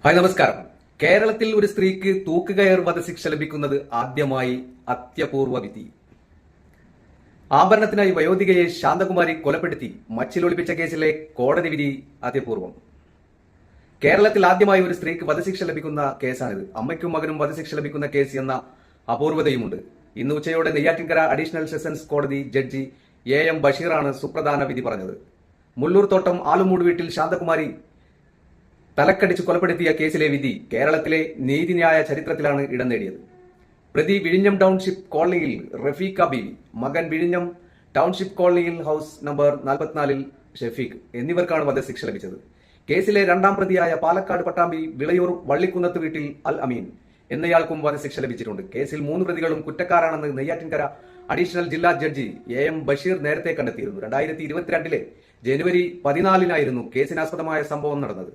Hi നമസ്കാരം. കേരളത്തിൽ ഒരു സ്ത്രീക്ക് തൂക്കുകയർ വധശിക്ഷ ലഭിക്കുന്നത് ആദ്യമായി അത്യപൂർവ വിധി. ആഭരണത്തിനായി വയോധികയെ ശാന്തകുമാരി കൊലപ്പെടുത്തി മച്ചിലൊളിപ്പിച്ച കേസിലെ കോടതി വിധി അത്യപൂർവം. കേരളത്തിൽ ആദ്യമായി ഒരു സ്ത്രീക്ക് വധശിക്ഷ ലഭിക്കുന്ന കേസാണിത്. അമ്മയ്ക്കും മകനും വധശിക്ഷ ലഭിക്കുന്ന കേസ് എന്ന അപൂർവതയുമുണ്ട്. ഇന്ന് ഉച്ചയോടെ നെയ്യാറ്റിൻകര അഡീഷണൽ സെഷൻസ് കോടതി ജഡ്ജി എം ബഷീറാണ് സുപ്രധാന വിധി പറഞ്ഞത്. മുള്ളൂർ തോട്ടം ആലുമൂട് വീട്ടിൽ ശാന്തകുമാരി തലക്കടിച്ച് കൊലപ്പെടുത്തിയ കേസിലെ വിധി കേരളത്തിലെ നീതിന്യായ ചരിത്രത്തിലാണ് ഇടം നേടിയത്. പ്രതി വിഴിഞ്ഞം ടൗൺഷിപ്പ് കോളനിയിൽ റഫീഖ ബീവി, മകൻ വിഴിഞ്ഞം ടൗൺഷിപ്പ് കോളനിയിൽ ഹൌസ് നമ്പർ 44 ഷെഫീഖ് എന്നിവർക്കാണ് വധശിക്ഷ ലഭിച്ചത്. കേസിലെ രണ്ടാം പ്രതിയായ പാലക്കാട് പട്ടാമ്പി വിളയൂർ വള്ളിക്കുന്നത്ത് വീട്ടിൽ അൽ അമീൻ എന്നയാൾക്കും വധശിക്ഷ ലഭിച്ചിട്ടുണ്ട്. കേസിൽ 3 പ്രതികളും കുറ്റക്കാരാണെന്ന് നെയ്യാറ്റിൻകര അഡീഷണൽ ജില്ലാ ജഡ്ജി എം ബഷീർ നേരത്തെ കണ്ടെത്തിയിരുന്നു. 2022 ജനുവരി 14 കേസിനാസ്പദമായ സംഭവം നടന്നത്.